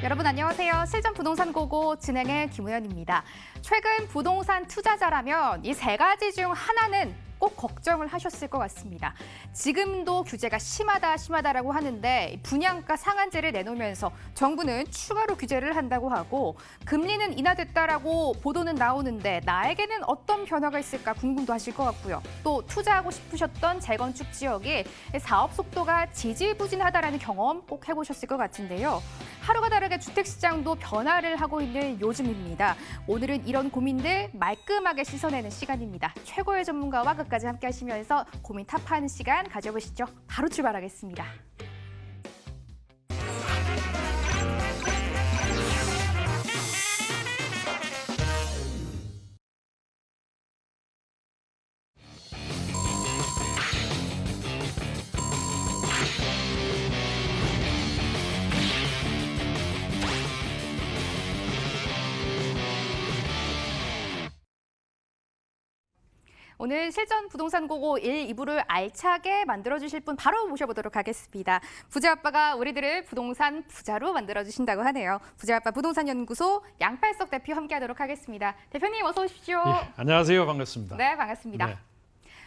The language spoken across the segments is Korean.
여러분 안녕하세요. 실전 부동산 고고 진행의 김우현입니다. 최근 부동산 투자자라면 이 세 가지 중 하나는 꼭 걱정을 하셨을 것 같습니다. 지금도 규제가 심하다라고 하는데 분양가 상한제를 내놓으면서 정부는 추가로 규제를 한다고 하고 금리는 인하됐다라고 보도는 나오는데 나에게는 어떤 변화가 있을까 궁금도 하실 것 같고요. 또 투자하고 싶으셨던 재건축 지역이 사업 속도가 지지부진하다라는 경험 꼭 해보셨을 것 같은데요. 하루가 다르게 주택시장도 변화를 하고 있는 요즘입니다. 오늘은 이런 고민들 말끔하게 씻어내는 시간입니다. 최고의 전문가와 끝까지 함께 하시면서 고민 타파하는 시간 가져보시죠. 바로 출발하겠습니다. 오늘 실전 부동산 고고 1, 2부를 알차게 만들어주실 분 바로 모셔보도록 하겠습니다. 부자아빠가 우리들을 부동산 부자로 만들어주신다고 하네요. 부자아빠 부동산연구소 양팔석 대표 함께하도록 하겠습니다. 대표님 어서 오십시오. 예, 안녕하세요. 반갑습니다. 네, 반갑습니다. 네.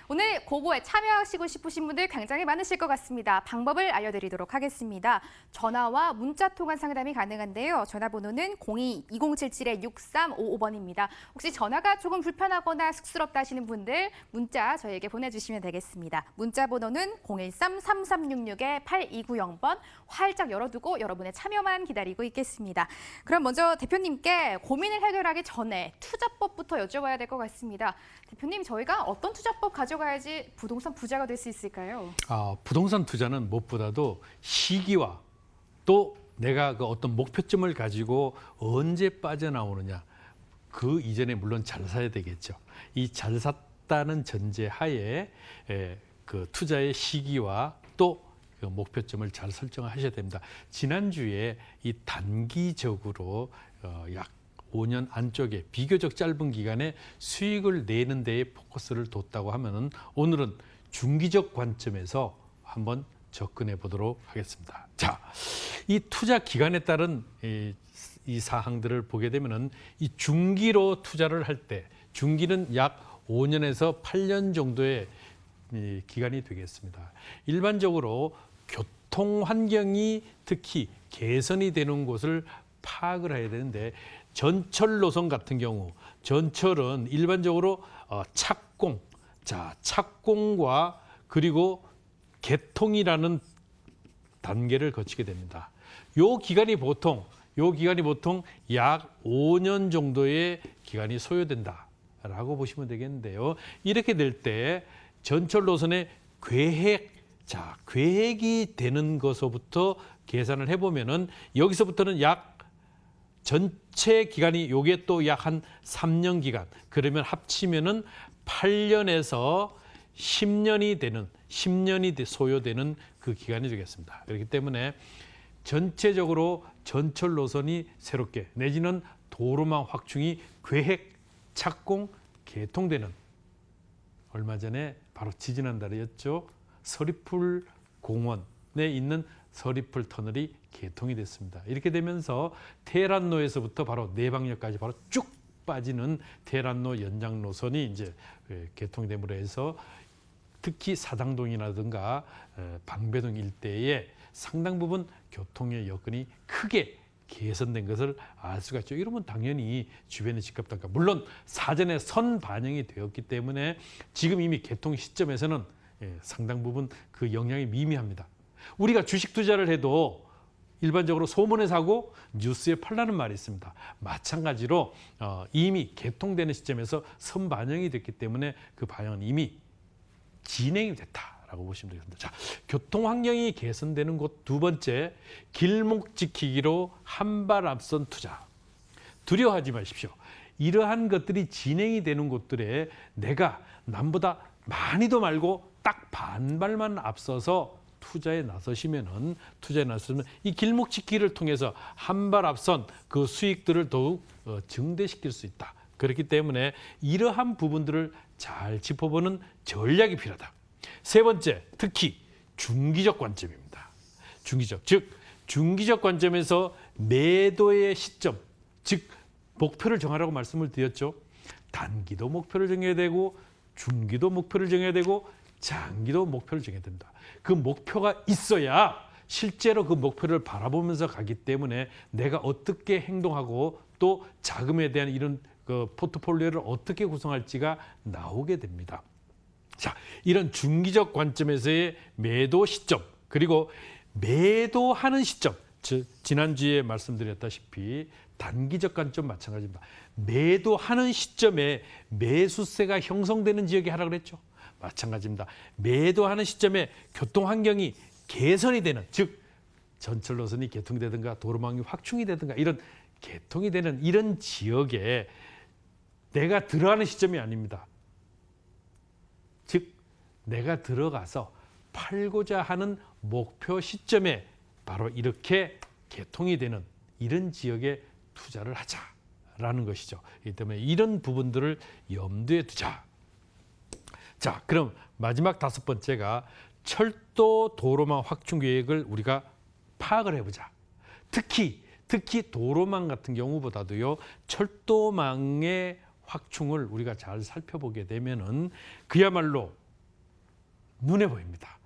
오늘 고고에 참여하시고 싶으신 분들 굉장히 많으실 것 같습니다. 방법을 알려드리도록 하겠습니다. 전화와 문자 통화 상담이 가능한데요. 전화번호는 02-2077-6355번입니다. 혹시 전화가 조금 불편하거나 쑥스럽다 하시는 분들 문자 저희에게 보내주시면 되겠습니다. 문자 번호는 013-3366-8290번 활짝 열어두고 여러분의 참여만 기다리고 있겠습니다. 그럼 먼저 대표님께 고민을 해결하기 전에 투자법부터 여쭤봐야 될 것 같습니다. 대표님, 저희가 어떤 투자법 가져가야지 부동산 부자가 될 수 있을까요? 부동산 투자는 무엇보다도 시기와 또 내가 그 어떤 목표점을 가지고 언제 빠져나오느냐, 그 이전에 물론 잘 사야 되겠죠. 이 잘 샀다는 전제 하에 그 투자의 시기와 또 그 목표점을 잘 설정하셔야 됩니다. 지난주에 이 단기적으로 약 5년 안쪽에 비교적 짧은 기간에 수익을 내는 데에 포커스를 뒀다고 하면은 오늘은 중기적 관점에서 한번 접근해 보도록 하겠습니다. 자, 이 투자 기간에 따른 이 사항들을 보게 되면은 이 중기로 투자를 할 때 중기는 약 5년에서 8년 정도의 기간이 되겠습니다. 일반적으로 교통 환경이 특히 개선이 되는 곳을 파악을 해야 되는데 전철 노선 같은 경우 전철은 일반적으로 착공, 착공과 그리고 개통이라는 단계를 거치게 됩니다. 요 기간이 보통 약 5년 정도의 기간이 소요된다라고 보시면 되겠는데요. 이렇게 될 때 전철 노선의 계획이 되는 것부터 계산을 해보면은 여기서부터는 약 전체 기간이 요게 또 약 한 3년 기간, 그러면 합치면은 8년에서 10년이 소요되는 그 기간이 되겠습니다. 그렇기 때문에 전체적으로 전철 노선이 새롭게 내지는 도로망 확충이 계획, 착공, 개통되는, 얼마 전에 바로 지지난 달이었죠. 서리풀 공원에 있는 서리풀 터널이 개통이 됐습니다. 이렇게 되면서 테헤란로에서부터 바로 내방역까지 바로 쭉 빠지는 테헤란로 연장 노선이 이제 개통됨으로 해서 특히 사당동이라든가 방배동 일대에 상당 부분 교통의 여건이 크게 개선된 것을 알 수가 있죠. 이러면 당연히 주변의 집값단가, 물론 사전에 선 반영이 되었기 때문에 지금 이미 개통 시점에서는 상당 부분 그 영향이 미미합니다. 우리가 주식 투자를 해도 일반적으로 소문에 사고 뉴스에 팔라는 말이 있습니다. 마찬가지로 이미 개통되는 시점에서 선반영이 됐기 때문에 그 반영은 이미 진행이 됐다라고 보시면 되겠습니다. 자, 교통 환경이 개선되는 곳 두 번째, 길목 지키기로 한 발 앞선 투자. 두려워하지 마십시오. 이러한 것들이 진행이 되는 곳들에 내가 남보다 많이도 말고 딱 반발만 앞서서 투자에 나서시면 이 길목 지키기를 통해서 한 발 앞선 그 수익들을 더욱 증대시킬 수 있다. 그렇기 때문에 이러한 부분들을 잘 짚어보는 전략이 필요하다. 세 번째, 특히 중기적 관점입니다. 중기적, 즉 중기적 관점에서 매도의 시점, 즉 목표를 정하라고 말씀을 드렸죠. 단기도 목표를 정해야 되고 중기도 목표를 정해야 되고 장기도 목표를 정해야 됩니다. 그 목표가 있어야 실제로 그 목표를 바라보면서 가기 때문에 내가 어떻게 행동하고 또 자금에 대한 이런 그 포트폴리오를 어떻게 구성할지가 나오게 됩니다. 자, 이런 중기적 관점에서의 매도 시점, 그리고 매도하는 시점, 지난주에 말씀드렸다시피 단기적 관점 마찬가지입니다. 매도하는 시점에 매수세가 형성되는 지역에 하라 그랬죠. 마찬가지입니다. 매도하는 시점에 교통 환경이 개선이 되는, 즉 전철 노선이 개통되든가 도로망이 확충이 되든가 이런 개통이 되는 이런 지역에 내가 들어가는 시점이 아닙니다. 즉 내가 들어가서 팔고자 하는 목표 시점에 바로 이렇게 개통이 되는 이런 지역에 투자를 하자라는 것이죠. 그렇기 때문에 이런 부분들을 염두에 두자. 자, 그럼 마지막 5번째가 철도 도로망 확충 계획을 우리가 파악을 해보자. 특히 도로망 같은 경우보다도요, 철도망의 확충을 우리가 잘 살펴보게 되면은 그야말로 눈에 보입니다.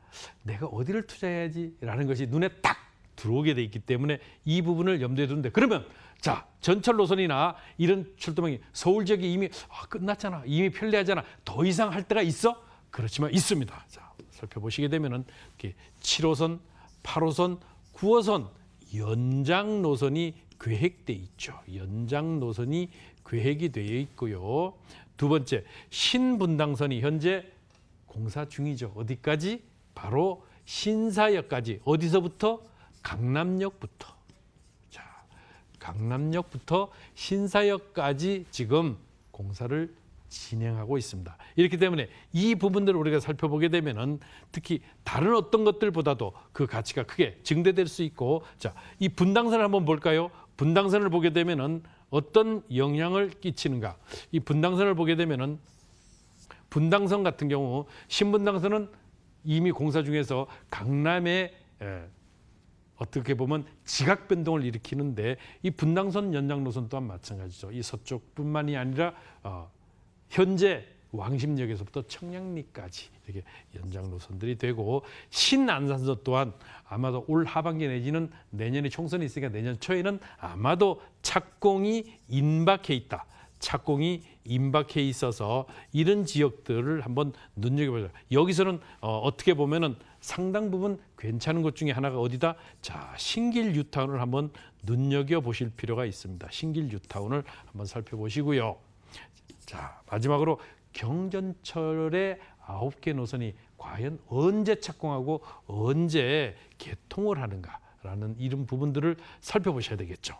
내가 어디를 투자해야지라는 것이 눈에 딱 들어오게 돼 있기 때문에 이 부분을 염두에 두는데, 그러면 자, 전철 노선이나 이런 철도망이 서울 지역이 이미 끝났잖아, 이미 편리하잖아, 더 이상 할 데가 있어? 그렇지만 있습니다. 자, 살펴보시게 되면은 7호선, 8호선, 9호선 연장 노선이 계획돼 있죠. 연장 노선이 계획이 되어 있고요. 두 번째, 신분당선이 현재 공사 중이죠. 어디까지? 바로 신사역까지. 어디서부터? 강남역부터. 자, 강남역부터 신사역까지 지금 공사를 진행하고 있습니다. 이렇기 때문에 이 부분들을 우리가 살펴보게 되면은 특히 다른 어떤 것들보다도 그 가치가 크게 증대될 수 있고, 자, 이 분당선을 한번 볼까요? 분당선을 보게 되면은 어떤 영향을 끼치는가? 이 분당선을 보게 되면은 분당선 같은 경우 신분당선은 이미 공사 중에서 강남에 어떻게 보면 지각 변동을 일으키는데, 이 분당선 연장 노선 또한 마찬가지죠. 이 서쪽뿐만이 아니라 현재 왕십역에서부터 청량리까지 이렇게 연장 노선들이 되고, 신안산선 또한 아마도 올 하반기 내지는 내년에 총선이 있으니까 내년 초에는 아마도 착공이 임박해 있다. 착공이 임박해 있어서 이런 지역들을 한번 눈여겨보자. 여기서는 어떻게 보면은 상당 부분 괜찮은 것 중에 하나가 어디다? 자, 신길 뉴타운을 한번 눈여겨보실 필요가 있습니다. 신길 뉴타운을 한번 살펴보시고요. 자, 마지막으로 경전철의 9개 노선이 과연 언제 착공하고 언제 개통을 하는가라는 이런 부분들을 살펴보셔야 되겠죠.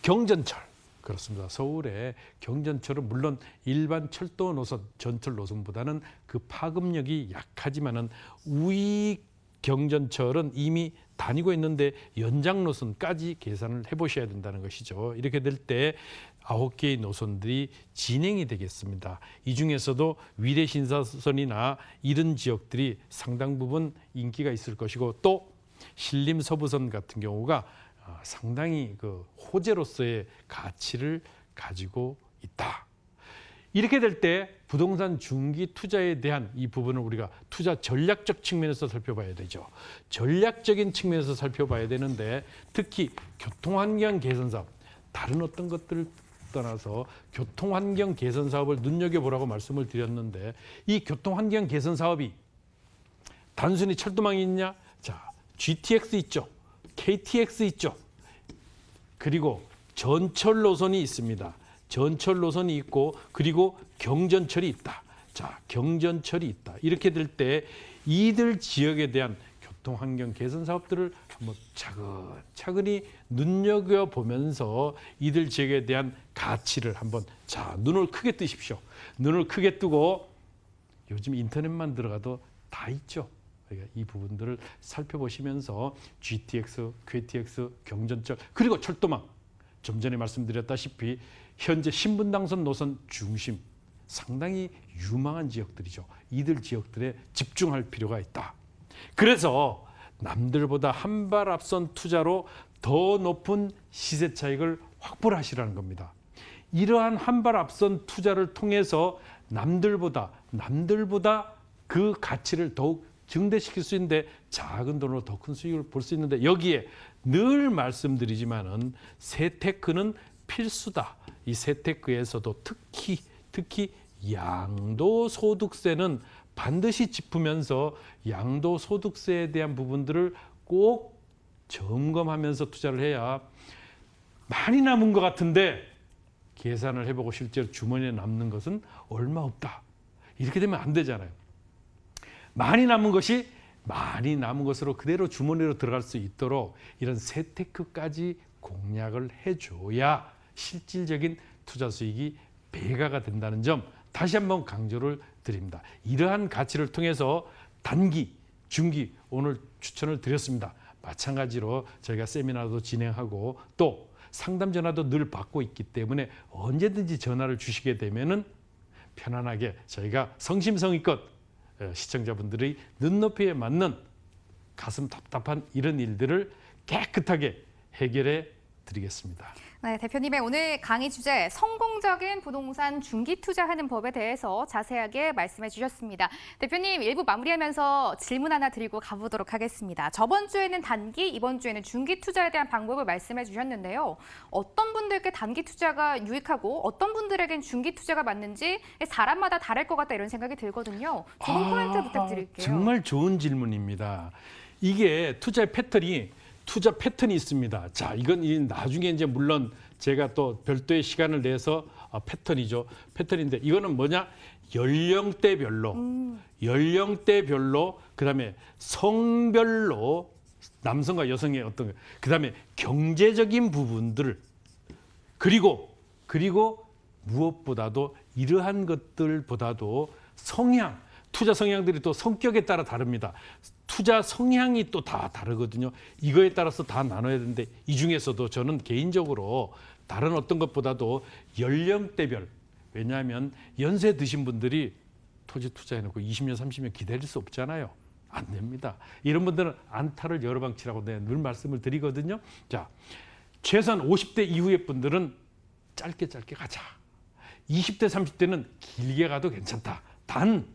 경전철. 그렇습니다. 서울의 경전철은 물론 일반 철도 노선, 전철 노선보다는 그 파급력이 약하지만은 우이 경전철은 이미 다니고 있는데 연장 노선까지 계산을 해보셔야 된다는 것이죠. 이렇게 될 때 9개의 노선들이 진행이 되겠습니다. 이 중에서도 위례신사선이나 이런 지역들이 상당 부분 인기가 있을 것이고, 또 신림서부선 같은 경우가 상당히 그 호재로서의 가치를 가지고 있다. 이렇게 될 때 부동산 중기 투자에 대한 이 부분을 우리가 투자 전략적 측면에서 살펴봐야 되죠. 전략적인 측면에서 살펴봐야 되는데, 특히 교통환경 개선 사업, 다른 어떤 것들을 떠나서 교통환경 개선 사업을 눈여겨보라고 말씀을 드렸는데, 이 교통환경 개선 사업이 단순히 철도망이 있냐? 자, GTX 있죠. KTX 있죠. 그리고 전철 노선이 있습니다. 전철 노선이 있고, 그리고 경전철이 있다. 자, 경전철이 있다. 이렇게 될 때 이들 지역에 대한 교통환경 개선 사업들을 한번 차근차근히 눈여겨보면서 이들 지역에 대한 가치를 한번, 자, 눈을 크게 뜨십시오. 눈을 크게 뜨고, 요즘 인터넷만 들어가도 다 있죠. 그러니까 이 부분들을 살펴보시면서 GTX, KTX, 경전철, 그리고 철도망, 좀 전에 말씀드렸다시피 현재 신분당선 노선 중심 상당히 유망한 지역들이죠. 이들 지역들에 집중할 필요가 있다. 그래서 남들보다 한 발 앞선 투자로 더 높은 시세 차익을 확보를 하시라는 겁니다. 이러한 한 발 앞선 투자를 통해서 남들보다 그 가치를 더욱 증대시킬 수 있는데 작은 돈으로 더 큰 수익을 볼 수 있는데 여기에 늘 말씀드리지만은 세테크는 필수다. 이 세테크에서도 특히 양도소득세는 반드시 짚으면서 양도소득세에 대한 부분들을 꼭 점검하면서 투자를 해야 많이 남은 것 같은데 계산을 해보고 실제로 주머니에 남는 것은 얼마 없다. 이렇게 되면 안 되잖아요. 많이 남은 것으로 그대로 주머니로 들어갈 수 있도록 이런 세테크까지 공략을 해줘야 실질적인 투자 수익이 배가가 된다는 점 다시 한번 강조를 드립니다. 이러한 가치를 통해서 단기, 중기 오늘 추천을 드렸습니다. 마찬가지로 저희가 세미나도 진행하고 또 상담 전화도 늘 받고 있기 때문에 언제든지 전화를 주시게 되면은 편안하게 저희가 성심성의껏 시청자분들의 눈높이에 맞는 가슴 답답한 이런 일들을 깨끗하게 해결해 드리겠습니다. 네, 대표님의 오늘 강의 주제 성공적인 부동산 중기 투자하는 법에 대해서 자세하게 말씀해 주셨습니다. 대표님 1부 마무리하면서 질문 하나 드리고 가보도록 하겠습니다. 저번 주에는 단기, 이번 주에는 중기 투자에 대한 방법을 말씀해 주셨는데요. 어떤 분들께 단기 투자가 유익하고 어떤 분들에겐 중기 투자가 맞는지 사람마다 다를 것 같다 이런 생각이 들거든요. 좋은 코멘트 부탁드릴게요. 정말 좋은 질문입니다. 이게 투자 패턴이 있습니다. 자, 이건 나중에 이제 물론 제가 또 별도의 시간을 내서 패턴이죠. 패턴인데 이거는 뭐냐? 연령대별로 그다음에 성별로 남성과 여성의 어떤 그다음에 경제적인 부분들 그리고 무엇보다도 이러한 것들보다도 투자 성향들이 또 성격에 따라 다릅니다. 투자 성향이 또 다 다르거든요. 이거에 따라서 다 나눠야 되는데 이 중에서도 저는 개인적으로 다른 어떤 것보다도 연령대별 왜냐하면 연세 드신 분들이 토지 투자해놓고 20년, 30년 기다릴 수 없잖아요. 안 됩니다. 이런 분들은 안타를 여러 방 치라고 내가 늘 말씀을 드리거든요. 자, 최소한 50대 이후의 분들은 짧게 가자. 20대, 30대는 길게 가도 괜찮다. 단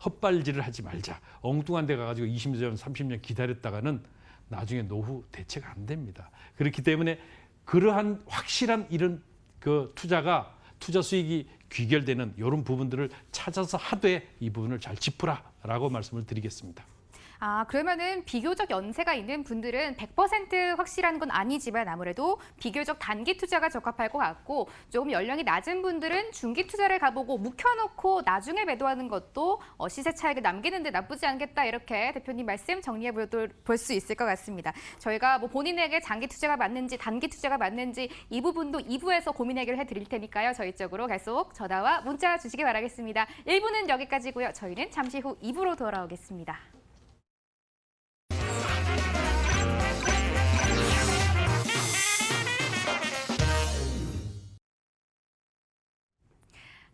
헛발질을 하지 말자. 엉뚱한 데 가가지고 20년, 30년 기다렸다가는 나중에 노후 대체가 안 됩니다. 그렇기 때문에 그러한 확실한 이런 그 투자 수익이 귀결되는 이런 부분들을 찾아서 하되 이 부분을 잘 짚으라라고 말씀을 드리겠습니다. 그러면은 비교적 연세가 있는 분들은 100% 확실한 건 아니지만 아무래도 비교적 단기 투자가 적합할 것 같고 조금 연령이 낮은 분들은 중기 투자를 가보고 묵혀놓고 나중에 매도하는 것도 시세 차익을 남기는데 나쁘지 않겠다 이렇게 대표님 말씀 정리해 볼 수 있을 것 같습니다. 저희가 뭐 본인에게 장기 투자가 맞는지 단기 투자가 맞는지 이 부분도 2부에서 고민 해결해 드릴 테니까요. 저희 쪽으로 계속 전화와 문자 주시기 바라겠습니다. 1부는 여기까지고요. 저희는 잠시 후 2부로 돌아오겠습니다.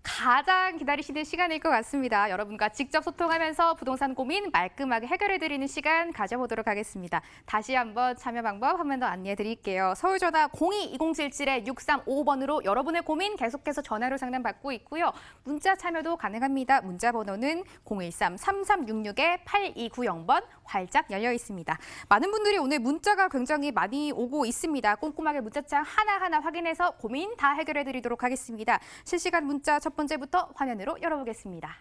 가장 기다리시는 시간일 것 같습니다. 여러분과 직접 소통하면서 부동산 고민 말끔하게 해결해드리는 시간 가져보도록 하겠습니다. 다시 한번 참여 방법 한 번 더 안내해 드릴게요. 서울 전화 02-2077-6355번으로 여러분의 고민 계속해서 전화로 상담받고 있고요. 문자 참여도 가능합니다. 문자 번호는 013-3366-8290번 활짝 열려 있습니다. 많은 분들이 오늘 문자가 굉장히 많이 오고 있습니다. 꼼꼼하게 문자창 하나하나 확인해서 고민 다 해결해 드리도록 하겠습니다. 실시간 문자 첫 번째부터 화면으로 열어보겠습니다.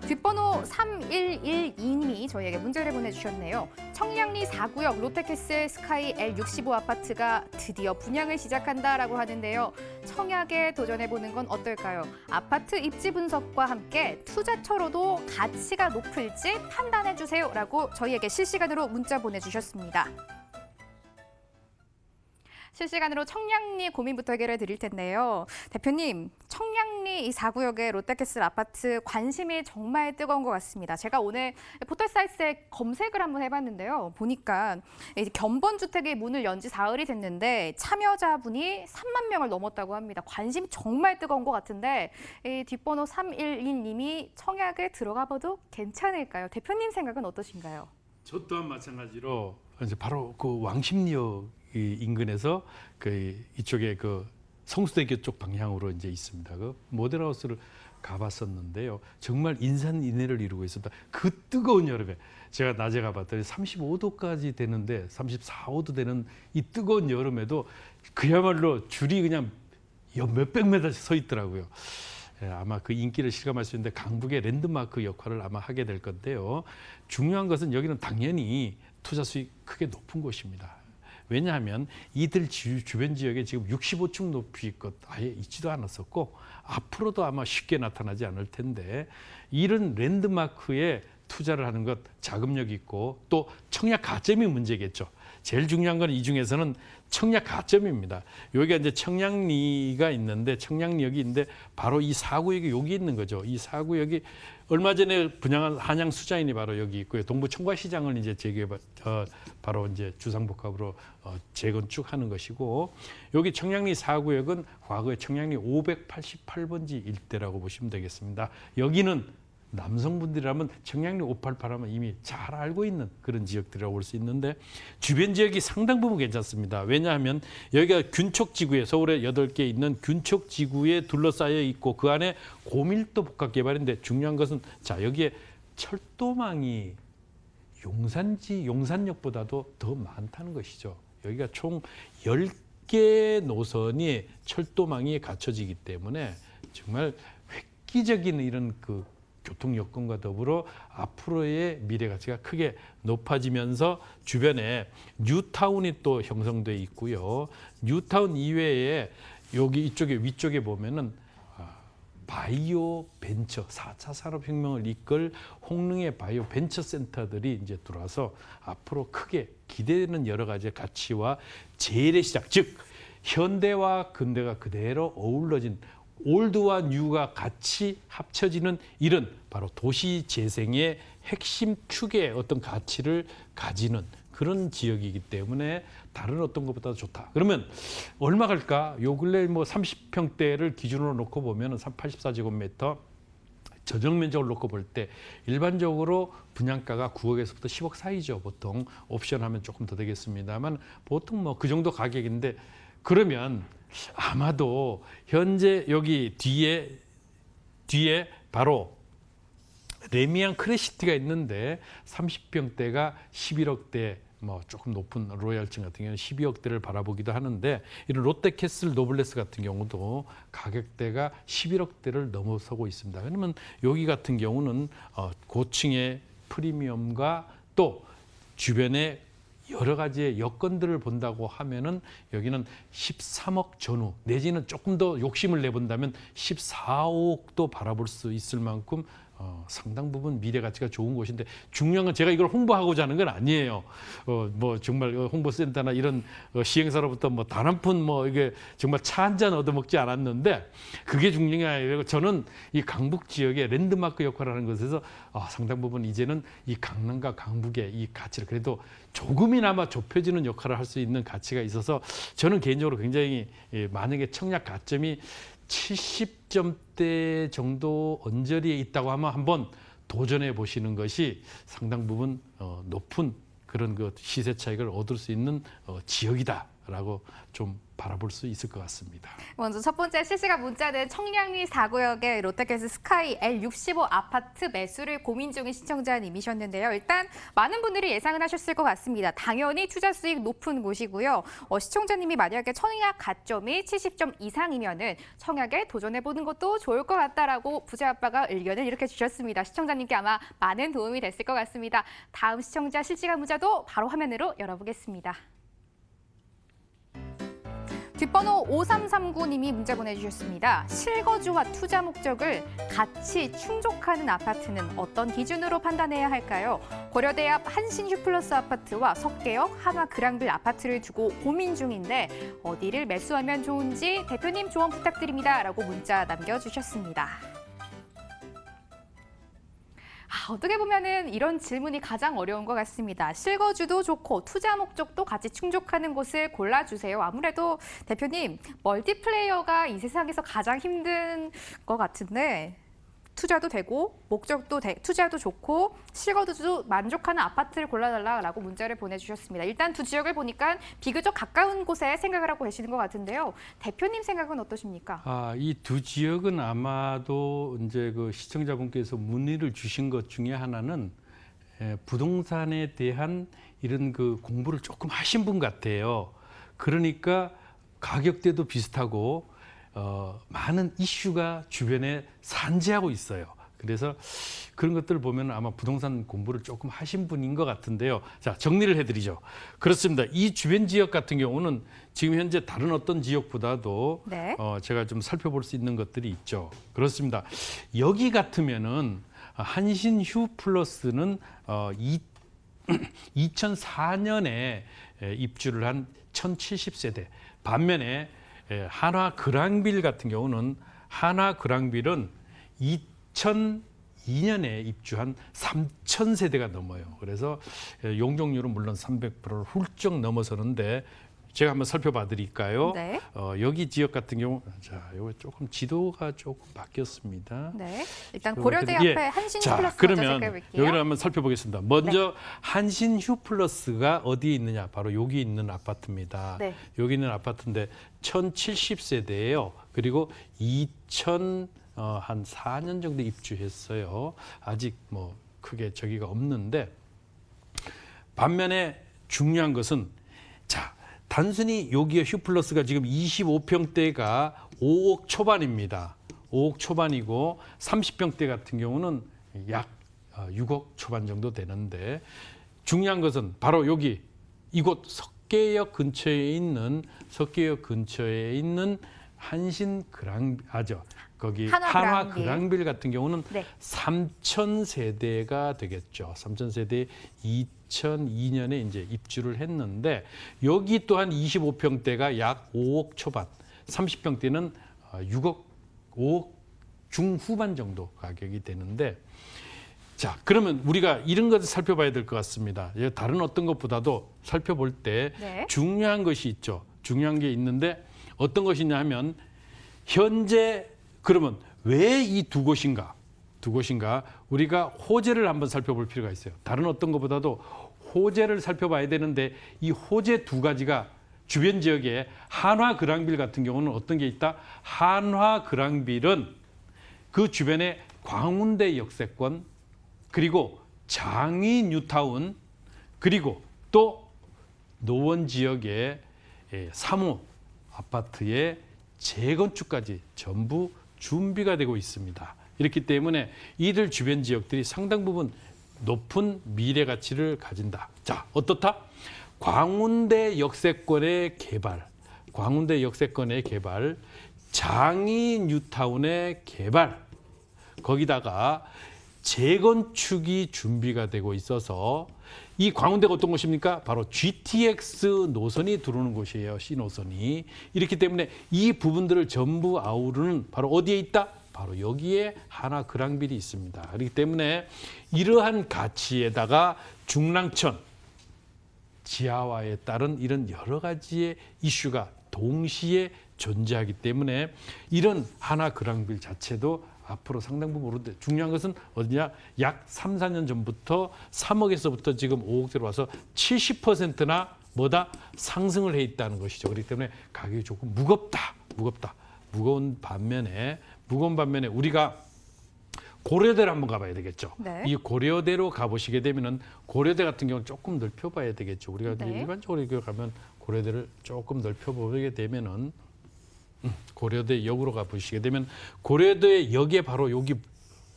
뒷번호 3112님이 저희에게 문제를 보내주셨네요. 청량리 4구역 롯데캐슬 스카이 L65 아파트가 드디어 분양을 시작한다라고 하는데요. 청약에 도전해보는 건 어떨까요? 아파트 입지 분석과 함께 투자처로도 가치가 높을지 판단해주세요 라고 저희에게 실시간으로 문자 보내주셨습니다. 실시간으로 청량리 고민부터 해결해 드릴 텐데요. 대표님, 청량리 이 4구역의 롯데캐슬 아파트 관심이 정말 뜨거운 것 같습니다. 제가 오늘 포털 사이트에 검색을 한번 해봤는데요. 보니까 이제 견본주택의 문을 연 지 사흘이 됐는데 참여자분이 3만 명을 넘었다고 합니다. 관심이 정말 뜨거운 것 같은데 이 뒷번호 312님이 청약에 들어가 봐도 괜찮을까요? 대표님 생각은 어떠신가요? 저 또한 마찬가지로 이제 바로 그 왕십리역 인근에서 그 이쪽에 그 성수대교 쪽 방향으로 이제 있습니다. 그 모델하우스를 가봤었는데요. 정말 인산인해를 이루고 있었다. 그 뜨거운 여름에 제가 낮에 가봤더니 35도까지 되는데 34, 5도 되는 이 뜨거운 여름에도 그야말로 줄이 그냥 몇백 메다씩 서 있더라고요. 예, 아마 그 인기를 실감할 수 있는데 강북의 랜드마크 역할을 아마 하게 될 건데요. 중요한 것은 여기는 당연히 투자 수익 크게 높은 곳입니다. 왜냐하면 이들 주변 지역에 지금 65층 높이 것 아예 있지도 않았었고 앞으로도 아마 쉽게 나타나지 않을 텐데 이런 랜드마크에 투자를 하는 것 자금력이 있고 또 청약 가점이 문제겠죠. 제일 중요한 건 이 중에서는 청약 가점입니다. 여기가 이제 청량리가 있는데 청량리역이 있는데 바로 이 4구역이 여기 있는 거죠. 이 4구역이 얼마 전에 분양한 한양 수자인이 바로 여기 있고요. 동부 청과시장을 이제 바로 이제 주상복합으로 재건축하는 것이고 여기 청량리 4구역은 과거에 청량리 588번지 일대라고 보시면 되겠습니다. 여기는 남성분들이라면 청량리 588하면 이미 잘 알고 있는 그런 지역들이라고 볼 수 있는데 주변 지역이 상당 부분 괜찮습니다. 왜냐하면 여기가 균촉지구에 서울에 8개 있는 균촉지구에 둘러싸여 있고 그 안에 고밀도 복합개발인데 중요한 것은 자 여기에 철도망이 용산역보다도 더 많다는 것이죠. 여기가 총 10개 노선이 철도망이 갖춰지기 때문에 정말 획기적인 이런 그 교통 여건과 더불어 앞으로의 미래 가치가 크게 높아지면서 주변에 뉴타운이 또 형성돼 있고요. 뉴타운 이외에 여기 이쪽에 위쪽에 보면은 바이오 벤처 4차 산업혁명을 이끌 홍릉의 바이오 벤처 센터들이 이제 들어와서 앞으로 크게 기대되는 여러 가지 가치와 재래시장 즉 현대와 근대가 그대로 어우러진 올드와 뉴가 같이 합쳐지는 이런 바로 도시 재생의 핵심 축의 어떤 가치를 가지는 그런 지역이기 때문에 다른 어떤 것보다 좋다. 그러면 얼마 갈까? 요 근래 뭐 30평대를 기준으로 놓고 보면은 84제곱미터 저정 면적을 놓고 볼 때 일반적으로 분양가가 9억에서부터 10억 사이죠. 보통 옵션하면 조금 더 되겠습니다만 보통 뭐 그 정도 가격인데 그러면 아마도 현재 여기 뒤에 바로 레미안 크레시티가 있는데 30평대가 11억대 뭐 조금 높은 로얄층 같은 경우는 12억대를 바라보기도 하는데 이런 롯데캐슬 노블레스 같은 경우도 가격대가 11억대를 넘어서고 있습니다. 그러면 여기 같은 경우는 고층의 프리미엄과 또 주변에 여러 가지의 여건들을 본다고 하면은 여기는 13억 전후 내지는 조금 더 욕심을 내본다면 14억도 바라볼 수 있을 만큼 상당 부분 미래 가치가 좋은 곳인데 중요한 건 제가 이걸 홍보하고자 하는 건 아니에요. 뭐 정말 홍보센터나 이런 시행사로부터 뭐 단 한 푼 뭐 이게 정말 차 한 잔 얻어먹지 않았는데 그게 중요한 게 아니고 저는 이 강북 지역의 랜드마크 역할을 하는 것에서 상당 부분 이제는 이 강남과 강북의 이 가치를 그래도 조금이나마 좁혀지는 역할을 할 수 있는 가치가 있어서 저는 개인적으로 굉장히 만약에 청약 가점이 70점대 정도 언저리에 있다고 하면 한번 도전해 보시는 것이 상당 부분 높은 그런 그 시세 차익을 얻을 수 있는 지역이다라고 좀 바라볼 수 있을 것 같습니다. 먼저 첫 번째 실시간 문자는 청량리 4구역의 롯데캐슬 스카이 L65 아파트 매수를 고민 중인 시청자님이셨는데요. 일단 많은 분들이 예상을 하셨을 것 같습니다. 당연히 투자 수익 높은 곳이고요. 시청자님이 만약에 청약 가점이 70점 이상이면은 청약에 도전해보는 것도 좋을 것 같다라고 부자 아빠가 의견을 이렇게 주셨습니다. 시청자님께 아마 많은 도움이 됐을 것 같습니다. 다음 시청자 실시간 문자도 바로 화면으로 열어보겠습니다. 뒷번호 5339님이 문자 보내주셨습니다. 실거주와 투자 목적을 같이 충족하는 아파트는 어떤 기준으로 판단해야 할까요? 고려대 앞 한신 슈플러스 아파트와 석계역 한화 그랑빌 아파트를 두고 고민 중인데 어디를 매수하면 좋은지 대표님 조언 부탁드립니다. 라고 문자 남겨주셨습니다. 어떻게 보면은 이런 질문이 가장 어려운 것 같습니다. 실거주도 좋고 투자 목적도 같이 충족하는 곳을 골라주세요. 아무래도 대표님 멀티플레이어가 이 세상에서 가장 힘든 것 같은데 투자도 되고 투자도 좋고 실거주도 만족하는 아파트를 골라달라고 문자를 보내주셨습니다. 일단 두 지역을 보니까 비교적 가까운 곳에 생각을 하고 계시는 것 같은데요. 대표님 생각은 어떠십니까? 이 두 지역은 아마도 이제 그 시청자분께서 문의를 주신 것 중에 하나는 부동산에 대한 이런 그 공부를 조금 하신 분 같아요. 그러니까 가격대도 비슷하고 많은 이슈가 주변에 산재하고 있어요. 그래서 그런 것들을 보면 아마 부동산 공부를 조금 하신 분인 것 같은데요. 자, 정리를 해드리죠. 그렇습니다. 이 주변 지역 같은 경우는 지금 현재 다른 어떤 지역보다도 네. 제가 좀 살펴볼 수 있는 것들이 있죠. 그렇습니다. 여기 같으면은 한신 휴 플러스는 2004년에 입주를 한 1070세대. 반면에 한화 그랑빌 같은 경우는 한화 그랑빌은 2002년에 입주한 3000세대가 넘어요. 그래서 용적률은 물론 300%를 훌쩍 넘어서는데 제가 한번 살펴봐 드릴까요? 네. 여기 지역 같은 경우 자, 이거 조금 지도가 조금 바뀌었습니다. 네. 일단 고려대 앞에 한신 자, 플러스 먼저 그러면 살펴볼게요. 여기를 한번 살펴보겠습니다. 먼저 한신 휴 플러스가 어디에 있느냐? 바로 여기 있는 아파트입니다. 네. 여기 있는 아파트인데 1070세대예요. 그리고 2004년 정도 입주했어요. 아직 뭐 크게 저기가 없는데 반면에 중요한 것은 자, 단순히 여기에 휴 플러스가 지금 25평대가 5억 초반입니다. 5억 초반이고 30평대 같은 경우는 약 6억 초반 정도 되는데 중요한 것은 바로 여기 이곳 석계역 근처에 있는 한신 그랑아죠. 거기 한화 그랑빌 같은 경우는 네. 3000세대가 되겠죠. 3000세대 2002년에 이제 입주를 했는데 여기 또한 25평대가 약 5억 초반, 30평대는 5억 중후반 정도 가격이 되는데 자, 그러면 우리가 이런 것을 살펴봐야 될 것 같습니다. 다른 어떤 것보다도 살펴볼 때 네. 중요한 것이 있죠. 중요한 게 있는데 어떤 것이냐 하면 현재 그러면 왜 이 두 곳인가? 우리가 호재를 한번 살펴볼 필요가 있어요. 다른 어떤 것보다도 호재를 살펴봐야 되는데 이 호재 두 가지가 주변 지역에 한화 그랑빌 같은 경우는 어떤 게 있다? 한화 그랑빌은 그 주변에 광운대 역세권 그리고 장위 뉴타운 그리고 또 노원 지역의 3호 아파트의 재건축까지 전부 준비가 되고 있습니다. 이렇기 때문에 이들 주변 지역들이 상당 부분 높은 미래 가치를 가진다. 자, 어떻다? 광운대 역세권의 개발, 장위 뉴타운의 개발, 거기다가 재건축이 준비가 되고 있어서 이 광운대가 어떤 곳입니까? 바로 GTX 노선이 들어오는 곳이에요. C노선이. 이렇기 때문에 이 부분들을 전부 아우르는 바로 어디에 있다? 바로 여기에 한화 그랑빌이 있습니다. 그렇기 때문에 이러한 가치에다가 중랑천, 지하화에 따른 이런 여러 가지의 이슈가 동시에 존재하기 때문에 이런 한화 그랑빌 자체도 앞으로 상당 부분 오르는데 중요한 것은 어디냐? 약 3, 4년 전부터 3억에서부터 지금 5억대로 와서 70%나 뭐다? 상승을 해 있다는 것이죠. 그렇기 때문에 가격이 조금 무겁다. 무거운 반면에 우리가 고려대를 한번 가봐야 되겠죠. 네. 이 고려대로 가보시게 되면은 고려대 같은 경우는 조금 넓혀봐야 되겠죠. 우리가 네. 일반적으로 이렇게 가면 고려대를 조금 넓혀보게 되면은 고려대 역으로 가보시게 되면 고려대 역에 바로 여기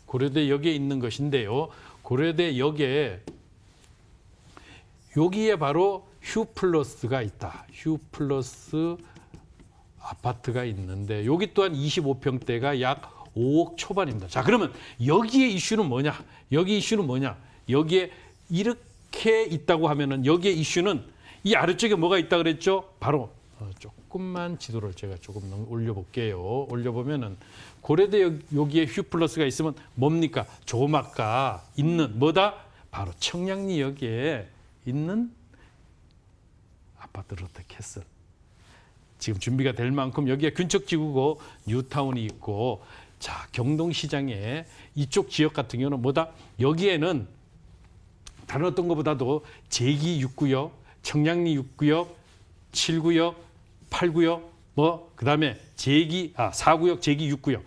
고려대 역에 있는 것인데요. 고려대 역에 여기에 바로 휴 플러스가 있다. 휴 플러스 아파트가 있는데 여기 또한 25평대가 약 5억 초반입니다. 자, 그러면 여기에 이슈는 뭐냐? 여기에 이렇게 있다고 하면은 여기에 이슈는 이 아래쪽에 뭐가 있다 그랬죠? 바로 조금만 지도를 제가 조금 올려볼게요. 올려보면은 고려대 여기에 휴 플러스가 있으면 뭡니까? 조금 아까 있는 뭐다? 바로 청량리역에 있는 아파트 롯데캐슬. 지금 준비가 될 만큼 여기가 균척지구고 뉴타운이 있고 자, 경동시장의 이쪽 지역 같은 경우는 뭐다? 여기에는 다른 어떤 것보다도 제기 6구역, 청량리 6구역, 7구역, 8구역, 그다음에 4구역, 제기 6구역.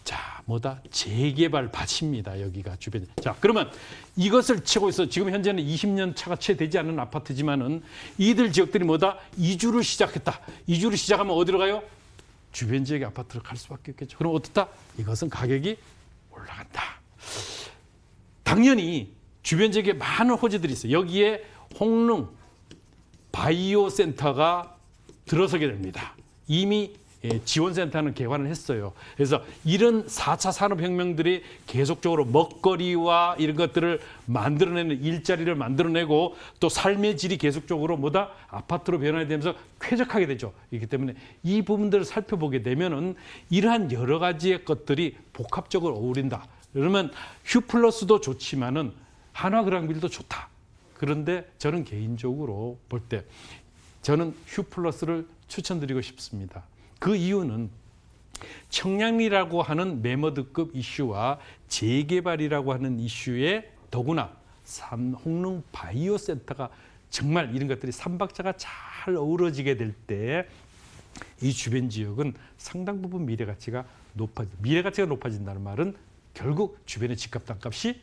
자, 뭐다? 재개발 밭입니다. 여기가 주변에. 자, 그러면 이것을 치고 있어. 지금 현재는 20년 차가 채 되지 않은 아파트지만은 이들 지역들이 뭐다? 이주를 시작했다. 이주를 시작하면 어디로 가요? 주변 지역의 아파트로 갈 수밖에 없겠죠. 그럼 어떻다? 이것은 가격이 올라간다. 당연히 주변 지역에 많은 호재들이 있어요. 여기에 홍릉 바이오 센터가 들어서게 됩니다. 이미 지원센터는 개관을 했어요. 그래서 이런 4차 산업혁명들이 계속적으로 먹거리와 이런 것들을 만들어내는 일자리를 만들어내고 또 삶의 질이 계속적으로 뭐다? 아파트로 변화되면서 쾌적하게 되죠. 그렇기 때문에 이 부분들을 살펴보게 되면은 이러한 여러 가지의 것들이 복합적으로 어우린다. 그러면 휴플러스도 좋지만은 한화그랑빌도 좋다. 그런데 저는 개인적으로 볼 때 저는 휴플러스를 추천드리고 싶습니다. 그 이유는 청량리라고 하는 매머드급 이슈와 재개발이라고 하는 이슈에 더구나 홍릉 바이오 센터가 정말 이런 것들이 삼박자가 잘 어우러지게 될 때 이 주변 지역은 상당 부분 미래가치가 높아진다는 말은 결국 주변의 집값 땅값이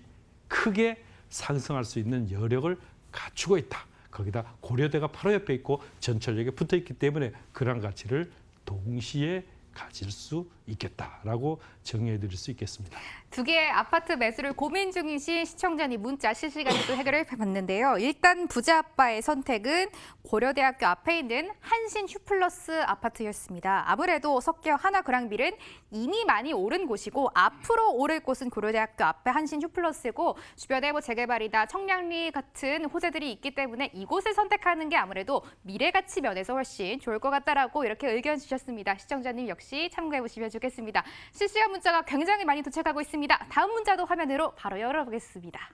크게 상승할 수 있는 여력을 갖추고 있다. 거기다 고려대가 바로 옆에 있고 전철역에 붙어 있기 때문에 그러한 가치를 동시에 가질 수 있겠다라고 정의해 드릴 수 있겠습니다. 두 개의 아파트 매수를 고민 중이신 시청자님 문자 실시간으로 해결을 해봤는데요. 일단 부자 아빠의 선택은 고려대학교 앞에 있는 한신 휴플러스 아파트였습니다. 아무래도 석교 한화그랑빌은 이미 많이 오른 곳이고 앞으로 오를 곳은 고려대학교 앞에 한신 휴플러스고 주변에 재개발이나 청량리 같은 호재들이 있기 때문에 이곳을 선택하는 게 아무래도 미래가치 면에서 훨씬 좋을 것 같다라고 이렇게 의견 주셨습니다. 시청자님 역시 참고해 보시면 좋겠습니다. 실시간 문자가 굉장히 많이 도착하고 있습니다. 다음 문자도 화면으로 바로 열어보겠습니다.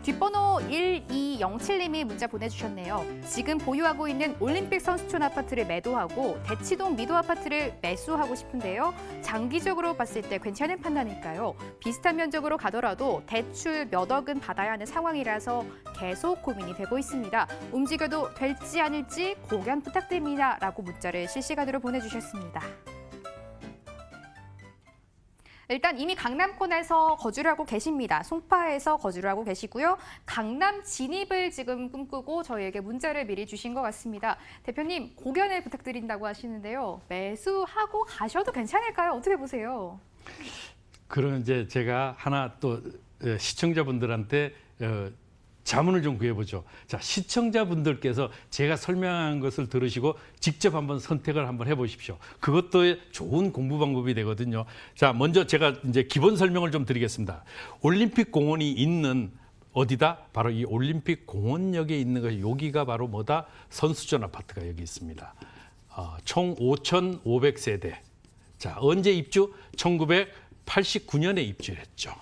뒷번호 1207님이 문자 보내주셨네요. 지금 보유하고 있는 올림픽 선수촌 아파트를 매도하고 대치동 미도 아파트를 매수하고 싶은데요. 장기적으로 봤을 때 괜찮은 판단일까요? 비슷한 면적으로 가더라도 대출 몇 억은 받아야 하는 상황이라서 계속 고민이 되고 있습니다. 움직여도 될지 아닐지 고견 부탁드립니다. 라고 문자를 실시간으로 보내주셨습니다. 일단 이미 강남권에서 거주를 하고 계십니다. 송파에서 거주를 하고 계시고요. 강남 진입을 지금 꿈꾸고 저희에게 문자를 미리 주신 것 같습니다. 대표님, 고견을 부탁드린다고 하시는데요. 매수하고 가셔도 괜찮을까요? 어떻게 보세요? 그럼 이제 제가 하나 또 시청자분들한테 자문을 좀 구해보죠. 자, 시청자분들께서 제가 설명한 것을 들으시고 직접 한번 선택을 한번 해보십시오. 그것도 좋은 공부 방법이 되거든요. 자, 먼저 제가 이제 기본 설명을 좀 드리겠습니다. 올림픽 공원이 있는 어디다? 바로 이 올림픽 공원역에 있는 것이 여기가 바로 뭐다? 선수촌 아파트가 여기 있습니다. 총 5,500세대. 자, 언제 입주? 1989년에 입주했죠.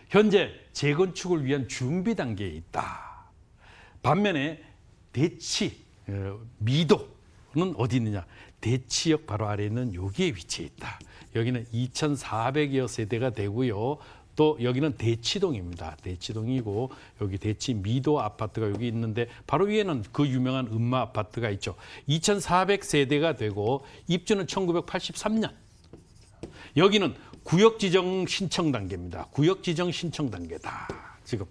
현재 재건축을 위한 준비 단계에 있다. 반면에 대치, 미도는 어디 있느냐? 대치역 바로 아래에 있는 여기에 위치해 있다. 여기는 2,400여 세대가 되고요. 또 여기는 대치동입니다. 대치동이고 여기 대치 미도 아파트가 여기 있는데 바로 위에는 그 유명한 음마 아파트가 있죠. 2,400세대가 되고 입주는 1983년. 여기는 구역 지정 신청 단계입니다. 구역 지정 신청 단계다. 지금.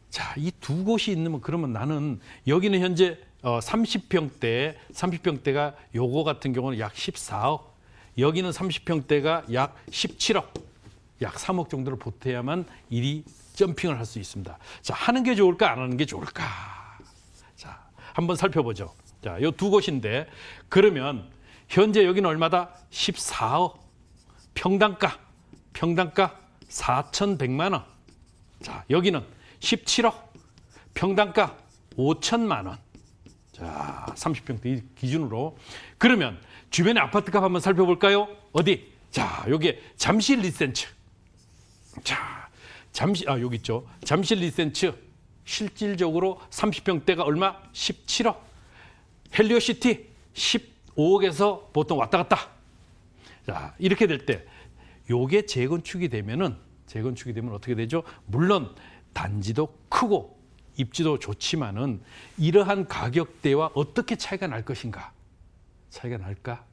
자, 이 두 곳이 있는 그러면 나는 여기는 현재 30평대가 요거 같은 경우는 약 14억. 여기는 30평대가 약 17억. 약 3억 정도를 보태야만 일이 점핑을 할 수 있습니다. 자, 하는 게 좋을까 안 하는 게 좋을까? 자, 한번 살펴보죠. 자, 요 두 곳인데 그러면 현재 여기는 얼마다? 14억. 평당가 4,100만 원. 자, 여기는 17억. 평당가 5천만 원. 자, 30평대 기준으로. 그러면 주변의 아파트값 한번 살펴볼까요? 어디? 자, 여기에 잠실 리센츠. 자, 여기 있죠. 잠실 리센츠. 실질적으로 30평대가 얼마? 17억. 헬리오시티 5억에서 보통 왔다 갔다. 자, 이렇게 될 때 요게 재건축이 되면 어떻게 되죠? 물론 단지도 크고 입지도 좋지만은 이러한 가격대와 어떻게 차이가 날 것인가? 차이가 날까?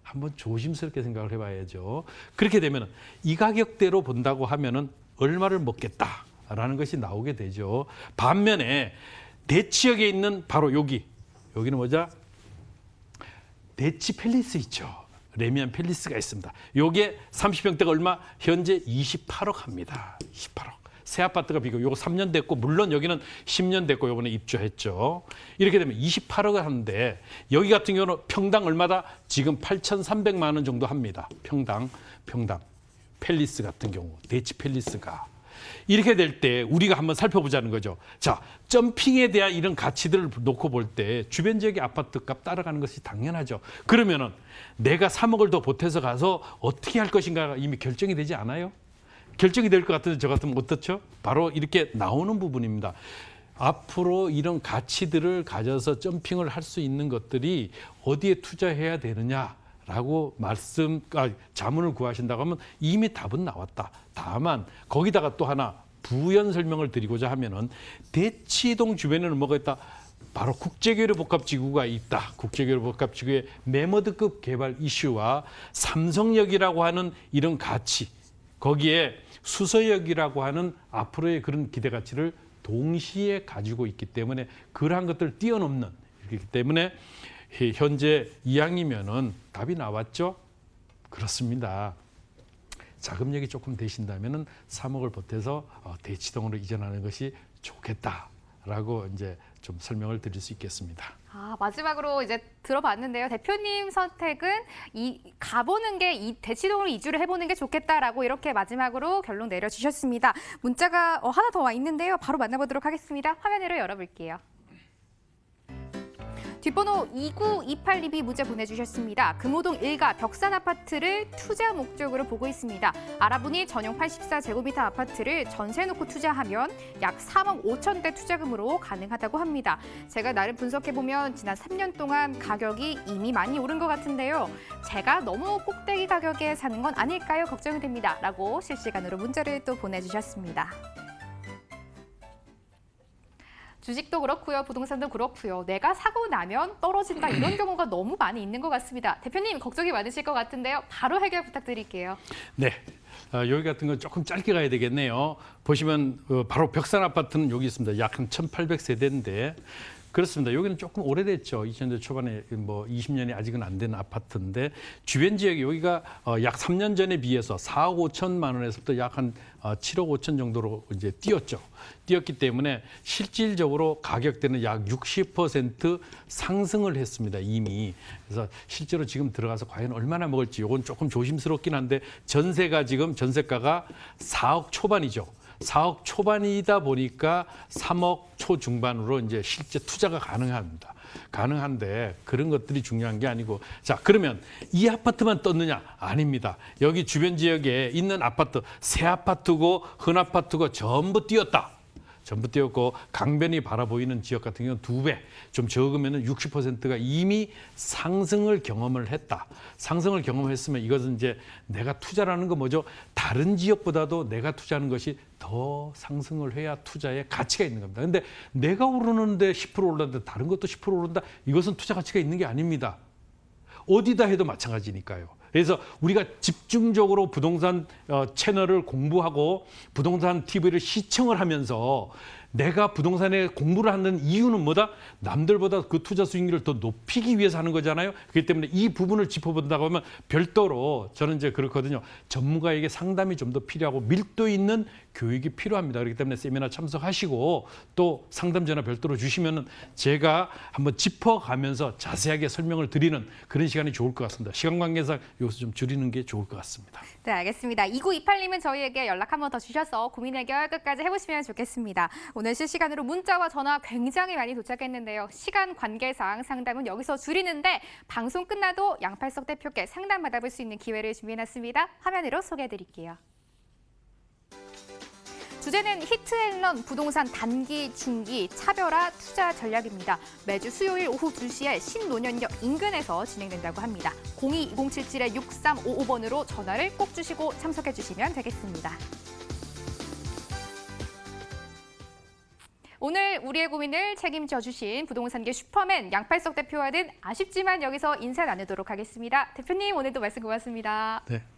한번 조심스럽게 생각을 해봐야죠. 그렇게 되면 이 가격대로 본다고 하면은 얼마를 먹겠다라는 것이 나오게 되죠. 반면에 대치역에 있는 바로 여기는 뭐죠? 대치 팰리스 있죠. 레미안 팰리스가 있습니다. 요게 30평대가 얼마? 현재 28억 합니다. 28억. 새 아파트가 비교. 요거 3년 됐고 물론 여기는 10년 됐고 요번에 입주했죠. 이렇게 되면 28억을 하는데 여기 같은 경우는 평당 얼마다? 지금 8,300만 원 정도 합니다. 평당. 팰리스 같은 경우. 대치 팰리스가. 이렇게 될 때 우리가 한번 살펴보자는 거죠. 자, 점핑에 대한 이런 가치들을 놓고 볼 때 주변 지역의 아파트 값 따라가는 것이 당연하죠. 그러면은 내가 3억을 더 보태서 가서 어떻게 할 것인가가 이미 결정이 되지 않아요? 결정이 될 것 같은데 저 같으면 어떻죠? 바로 이렇게 나오는 부분입니다. 앞으로 이런 가치들을 가져서 점핑을 할 수 있는 것들이 어디에 투자해야 되느냐라고 자문을 구하신다고 하면 이미 답은 나왔다. 다만 거기다가 또 하나 부연 설명을 드리고자 하면은 대치동 주변에는 뭐가 있다? 바로 국제교류 복합지구가 있다. 국제교류 복합지구의 매머드급 개발 이슈와 삼성역이라고 하는 이런 가치, 거기에 수서역이라고 하는 앞으로의 그런 기대 가치를 동시에 가지고 있기 때문에 그러한 것들을 뛰어넘는, 그렇기 때문에 현재 이왕이면은 답이 나왔죠? 그렇습니다. 자금력이 조금 되신다면은 3억을 보태서 대치동으로 이전하는 것이 좋겠다라고 이제 좀 설명을 드릴 수 있겠습니다. 마지막으로 이제 들어봤는데요. 대표님 선택은 가보는 게 이 대치동으로 이주를 해보는 게 좋겠다라고 이렇게 마지막으로 결론 내려주셨습니다. 문자가 하나 더 와 있는데요. 바로 만나보도록 하겠습니다. 화면으로 열어볼게요. 뒷번호 2928님이 문자 보내주셨습니다. 금호동 1가 벽산 아파트를 투자 목적으로 보고 있습니다. 알아보니 전용 84제곱미터 아파트를 전세 놓고 투자하면 약 3억 5천대 투자금으로 가능하다고 합니다. 제가 나름 분석해보면 지난 3년 동안 가격이 이미 많이 오른 것 같은데요. 제가 너무 꼭대기 가격에 사는 건 아닐까요? 걱정이 됩니다. 라고 실시간으로 문자를 또 보내주셨습니다. 주식도 그렇고요. 부동산도 그렇고요. 내가 사고 나면 떨어진다 이런 경우가 너무 많이 있는 것 같습니다. 대표님 걱정이 많으실 것 같은데요. 바로 해결 부탁드릴게요. 네. 여기 같은 건 조금 짧게 가야 되겠네요. 보시면 바로 벽산 아파트는 여기 있습니다. 약 한 1,800세대인데 그렇습니다. 여기는 조금 오래됐죠. 2000년대 초반에 뭐 20년이 아직은 안 된 아파트인데 주변 지역이 여기가 약 3년 전에 비해서 4억 5천만 원에서부터 약 한 7억 5천 정도로 이제 뛰었죠. 뛰었기 때문에 실질적으로 가격대는 약 60% 상승을 했습니다. 이미. 그래서 실제로 지금 들어가서 과연 얼마나 먹을지 이건 조금 조심스럽긴 한데 전세가 지금 전세가가 4억 초반이죠. 4억 초반이다 보니까 3억 초중반으로 이제 실제 투자가 가능합니다. 가능한데 그런 것들이 중요한 게 아니고 자 그러면 이 아파트만 떴느냐? 아닙니다. 여기 주변 지역에 있는 아파트 새 아파트고 흔 아파트고 전부 뛰었다. 전부 뛰었고 강변이 바라보이는 지역 같은 경우는 2배, 좀 적으면 60%가 이미 상승을 경험을 했다. 상승을 경험했으면 이것은 이제 내가 투자라는 거 뭐죠? 다른 지역보다도 내가 투자하는 것이 더 상승을 해야 투자에 가치가 있는 겁니다. 근데 내가 오르는데 10% 오른다, 다른 것도 10% 오른다. 이것은 투자 가치가 있는 게 아닙니다. 어디다 해도 마찬가지니까요. 그래서 우리가 집중적으로 부동산 채널을 공부하고 부동산 TV를 시청을 하면서 내가 부동산에 공부를 하는 이유는 뭐다? 남들보다 그 투자 수익률을 더 높이기 위해서 하는 거잖아요. 그렇기 때문에 이 부분을 짚어본다고 하면 별도로 저는 이제 그렇거든요. 전문가에게 상담이 좀 더 필요하고 밀도 있는 교육이 필요합니다. 그렇기 때문에 세미나 참석하시고 또 상담 전화 별도로 주시면은 제가 한번 짚어가면서 자세하게 설명을 드리는 그런 시간이 좋을 것 같습니다. 시간 관계상 여기서 좀 줄이는 게 좋을 것 같습니다. 네, 알겠습니다. 2928님은 저희에게 연락 한 번 더 주셔서 고민 해결 끝까지 해보시면 좋겠습니다. 오늘 실시간으로 문자와 전화 굉장히 많이 도착했는데요. 시간 관계상 상담은 여기서 줄이는데 방송 끝나도 양팔석 대표께 상담 받아볼 수 있는 기회를 준비해놨습니다. 화면으로 소개해드릴게요. 주제는 히트앤런 부동산 단기, 중기, 차별화 투자 전략입니다. 매주 수요일 오후 2시에 신논현역 인근에서 진행된다고 합니다. 02-2077-6355번으로 전화를 꼭 주시고 참석해 주시면 되겠습니다. 오늘 우리의 고민을 책임져 주신 부동산계 슈퍼맨 양팔석 대표와는 아쉽지만 여기서 인사 나누도록 하겠습니다. 대표님, 오늘도 말씀 고맙습니다. 네.